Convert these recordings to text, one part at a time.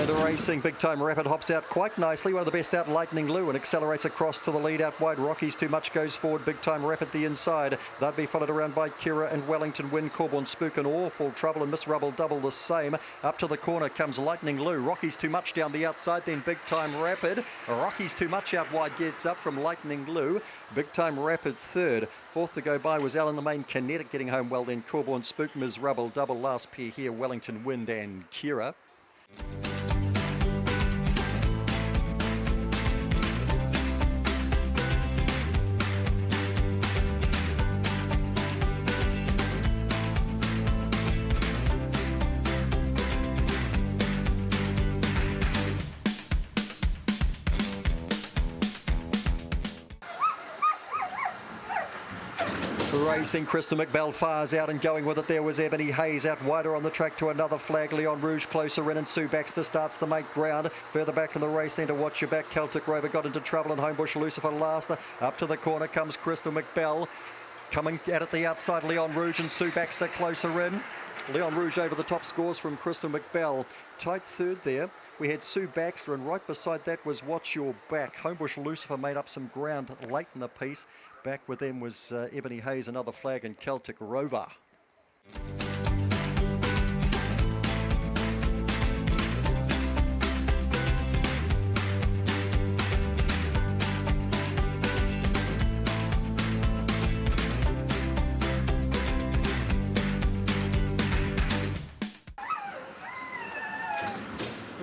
And racing, Big Time Rapid hops out quite nicely. One of the best out, Lightning Lou, and accelerates across to the lead. Out wide, Rocky's Too Much goes forward. Big Time Rapid the inside. They'll be followed around by Kira and Wellington Win. Cawbourne Spook in awful trouble, and Miss Rubble Double the same. Up to the corner comes Lightning Lou. Rocky's Too Much down the outside, then Big Time Rapid. Rocky's Too Much out wide gets up from Lightning Lou. Big Time Rapid third. Fourth to go by was Alan the Main Kinetic getting home well, then Cawbourne Spook, Ms. Rubble Double. Last pair here, Wellington Wind and Kira. Racing, Crystal McBell fires out and going with it. There was Ebony Hayes out wider on the track to another flag. Leon Rouge closer in, and Sue Baxter starts to make ground. Further back in the race then to watch your back. Celtic Rover got into trouble, and Homebush Lucifer last. Up to the corner comes Crystal McBell. Coming out at the outside, Leon Rouge and Sue Baxter closer in. Leon Rouge over the top scores from Crystal McBell. Tight third there. We had Sue Baxter, and right beside that was Watch Your Back. Homebush Lucifer made up some ground late in the piece. Back with them was Ebony Hayes, another flag, and Celtic Rover.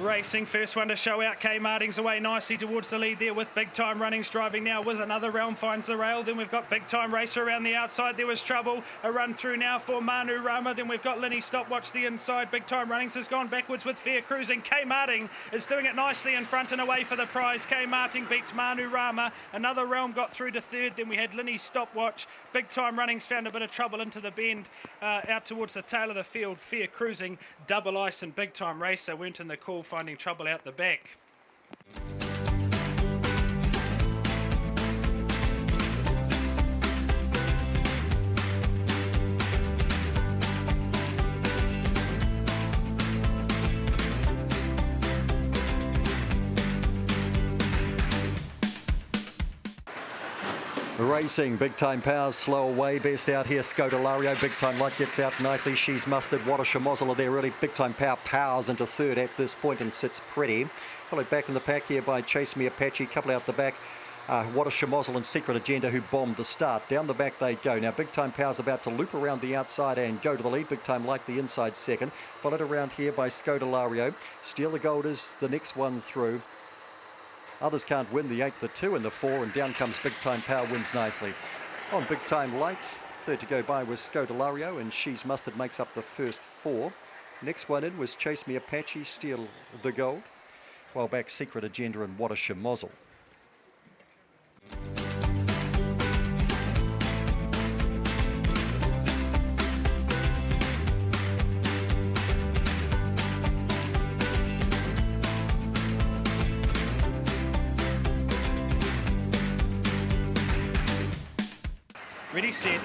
Racing, first one to show out. K Marting's away nicely towards the lead there with Big Time Runnings driving now. Was another Realm finds the rail. Then we've got Big Time Racer around the outside. There was trouble. A run through now for Manu Rama. Then we've got Linny Stopwatch the inside. Big Time Runnings has gone backwards with Fair Cruising. K Marting is doing it nicely in front and away for the prize. K Marting beats Manu Rama. Another Realm got through to third. Then we had Linny Stopwatch. Big Time Runnings found a bit of trouble into the bend out towards the tail of the field. Fair Cruising, Double Ice and Big Time Racer weren't in the call, finding trouble out the back. Racing, Big Time Powers slow away, best out here, Scodelario. Big Time Light gets out nicely. She's Mustard. What a Shamozzle there, really. Big Time Power powers into third at this point and sits pretty. Followed back in the pack here by Chase Me Apache, couple out the back. What a Shamozzle and Secret Agenda, who bombed the start. Down the back they go. Now Big Time Power's about to loop around the outside and go to the lead. Big Time Light the inside second. Followed around here by Scodelario. Steal the Gold is the next one through. Others can't win, the 8, the 2 and the 4, and down comes Big Time Power, wins nicely. On Big Time Light, third to go by was Scodelario, and She's Mustard makes up the first 4. Next one in was Chase Me Apache, Steal the Gold, while back Secret Agenda and What a Shamozzle. Ready, set.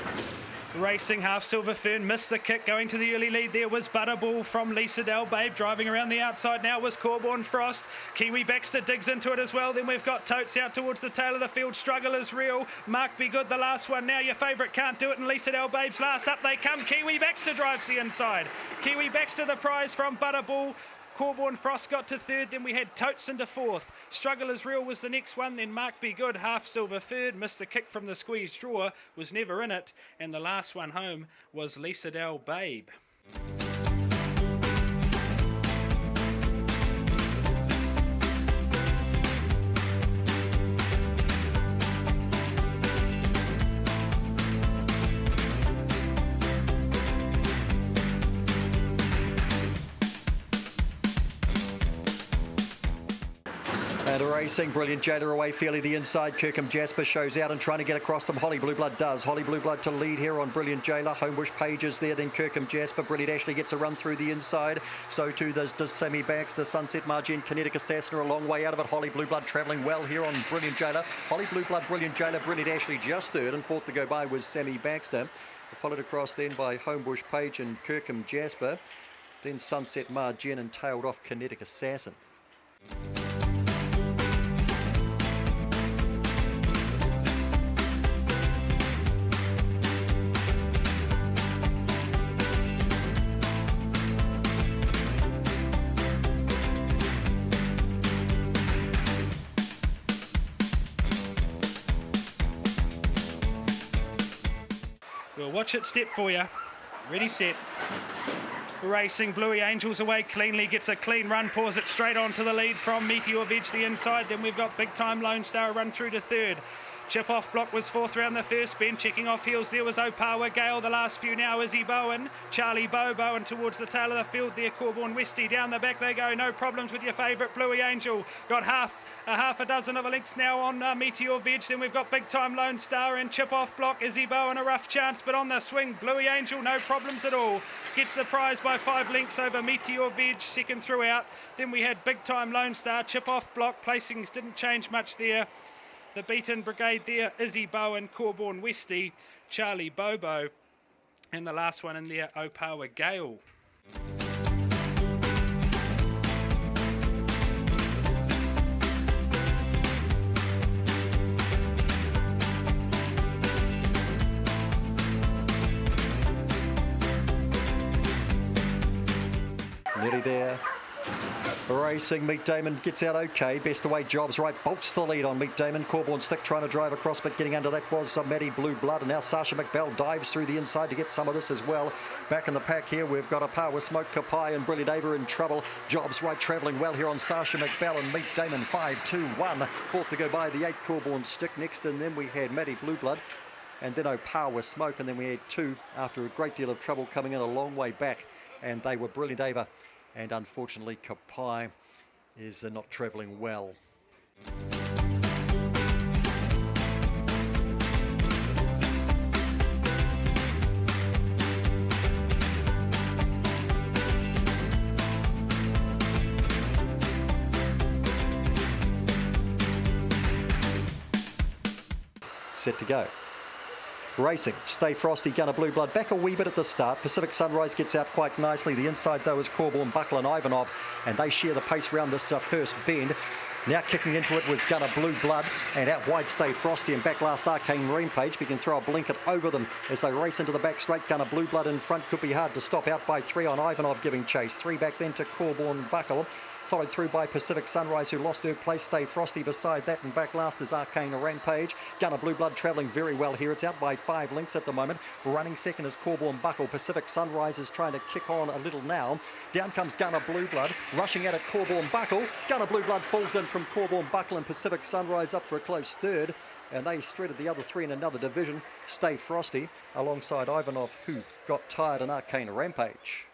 Racing, Half Silver Fern missed the kick. Going to the early lead there was Butterball from Lisa Del Babe. Driving around the outside now was Cawbourne Frost. Kiwi Baxter digs into it as well. Then we've got Totes out towards the tail of the field. Struggle is real. Mark Be Good, the last one now. Your favourite can't do it, and Lisa Del Babe's last. Up they come. Kiwi Baxter drives the inside. Kiwi Baxter the prize from Butterball. Cawbourne Frost got to third, then we had Totes into fourth. Struggle is Real was the next one, then Mark Be Good, Half Silver third, missed the kick from the squeeze draw, was never in it, and the last one home was Lisa Del Babe. And racing, Brilliant Jada away fairly the inside. Kirkham Jasper shows out and trying to get across them. Holly Blue Blood does. Holly Blue Blood to lead here on Brilliant Jailer. Homebush Pages there, then Kirkham Jasper. Brilliant Ashley gets a run through the inside. So too does Sammy Baxter. Sunset Margin, Kinetic Assassin are a long way out of it. Holly Blue Blood travelling well here on Brilliant Jailer. Holly Blue Blood, Brilliant Jailer, Brilliant Ashley just third, and fourth to go by was Sammy Baxter. Followed across then by Homebush Page and Kirkham Jasper. Then Sunset Margin and tailed off Kinetic Assassin. We'll watch it step for you. Ready, set. Racing, Bluey Angels away cleanly, gets a clean run, pours it straight onto the lead from Meteor Veg the inside. Then we've got Big Time Lone Star run through to third. Chip off block was fourth round the first bend. Checking off heels there was Opawa Gale. The last few now Izzy Bowen, Charlie Bobo, and towards the tail of the field there Cawbourne Westy. Down the back they go, no problems with your favourite Bluey Angel. Got half a dozen of a lengths now on Meteor Veg. Then we've got Big Time Lone Star and Chip off block. Izzy Bowen a rough chance, but on the swing Bluey Angel no problems at all. Gets the prize by 5 lengths over Meteor Veg, second throughout. Then we had Big Time Lone Star, Chip off block. Placings didn't change much there. The beaten brigade there, Izzy Bowen, Cawbourne Westy, Charlie Bobo, and the last one in there, Opawa Gale. Nearly there. Racing, Meet Damon gets out okay. Best away, Jobs right, bolts the lead on Meet Damon. Cawbourne Stick trying to drive across, but getting under that was Maddie Blue Blood. And now Sasha McBell dives through the inside to get some of this as well. Back in the pack here, we've got a power with Smoke Kapai and Brilliant Ava in trouble. Jobs right, travelling well here on Sasha McBell and Meet Damon 5-2-1. Fourth to go by the 8 Cawbourne Stick next, and then we had Maddie Blue Blood. And then Power with Smoke, and then we had 2 after a great deal of trouble coming in a long way back. And they were Brilliant Ava. And unfortunately, Kapai is not travelling well. Set to go. Racing, Stay Frosty, Gunner Blue Blood back a wee bit at the start. Pacific Sunrise gets out quite nicely. The inside though is Cawbourne, Buckle and Ivanov, and they share the pace around this first bend. Now kicking into it was Gunner Blue Blood, and out wide Stay Frosty, and back last Arcane Rampage. We can throw a blanket over them as they race into the back straight. Gunner Blue Blood in front could be hard to stop. Out by 3 on Ivanov giving chase. 3 back then to Cawbourne Buckle. Followed through by Pacific Sunrise, who lost her place. Stay Frosty beside that, and back last is Arcane Rampage. Gunner Blue Blood travelling very well here. It's out by 5 lengths at the moment. Running second is Cawbourne Buckle. Pacific Sunrise is trying to kick on a little now. Down comes Gunner Blue Blood, rushing at it Cawbourne Buckle. Gunner Blue Blood falls in from Cawbourne Buckle, and Pacific Sunrise up for a close third. And they shredded the other 3 in another division. Stay Frosty alongside Ivanov, who got tired, and Arcane Rampage.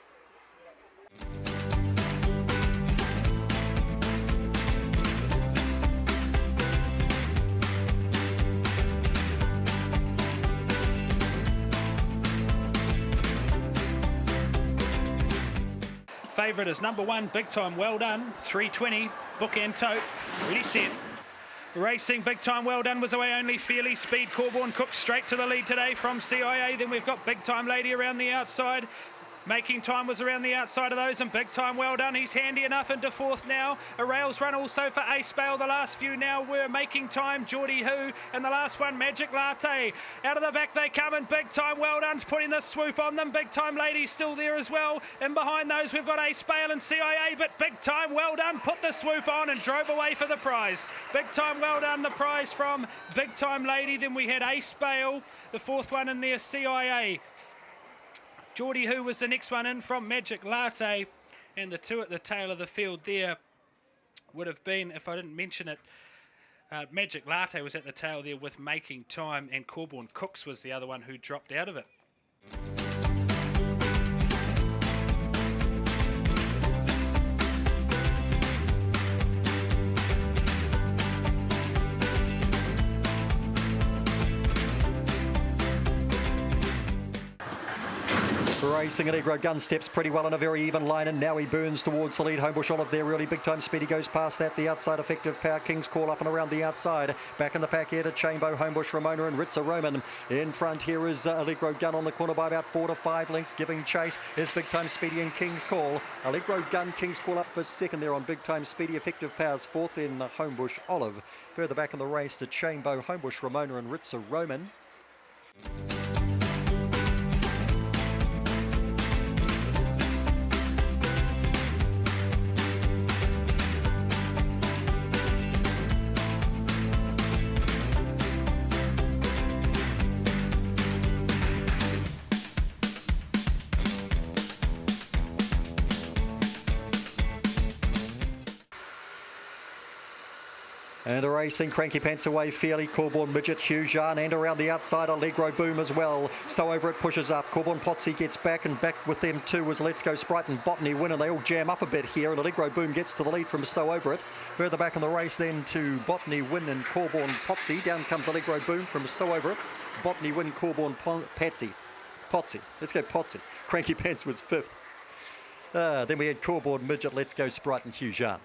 Favourite is number 1, Big Time Well Done, 320, bookend tote, ready set. Racing, Big Time Well Done was away only fairly. Speed, Cawbourne Cook straight to the lead today from CIA. Then we've got Big Time Lady around the outside. Making Time was around the outside of those, and Big Time Well Done, he's handy enough into 4th now. A rails run also for Ace Bale. The last few now were Making Time, Geordie Who, and the last one Magic Latte. Out of the back they come, and Big Time Well Done's putting the swoop on them. Big Time Lady still there as well. And behind those we've got Ace Bale and CIA, but Big Time Well Done put the swoop on and drove away for the prize. Big Time Well Done, the prize from Big Time Lady. Then we had Ace Bale, the 4th one in there, CIA. Geordie Who was the next one in from Magic Latte, and the 2 at the tail of the field there would have been, if I didn't mention it, Magic Latte was at the tail there with Making Time, and Cawbourne Cooks was the other one who dropped out of it. Racing Allegro Gun steps pretty well in a very even line, and now he burns towards the lead. Homebush Olive there, really big time speed. He goes past that. The outside Effective Power. King's Call up and around the outside. Back in the pack here to Chambo, Homebush, Ramona and Ritza Roman. In front here is Allegro Gun on the corner by about 4 to 5 lengths. Giving chase is Big Time Speedy and King's Call. Allegro Gun, King's Call up for second there on Big Time Speedy. Effective Powers fourth in Homebush Olive. Further back in the race to Chambo, Homebush, Ramona and Ritza Roman. And a racing Cranky Pants away fairly. Cawbourne Midget, Hugh Jean, and around the outside Allegro Boom as well. So over it pushes up. Cawbourne Potsy gets back, and back with them too was Let's Go Sprite and Botany Win, and they all jam up a bit here, and Allegro Boom gets to the lead from So Over It. Further back in the race then to Botany Win and Cawbourne Potsy. Down comes Allegro Boom from So Over It. Botany Win, Cawbourne Potsy. Let's go Potsy. Cranky Pants was fifth. Then we had Cawbourne Midget, Let's Go Sprite and Hugh Jean.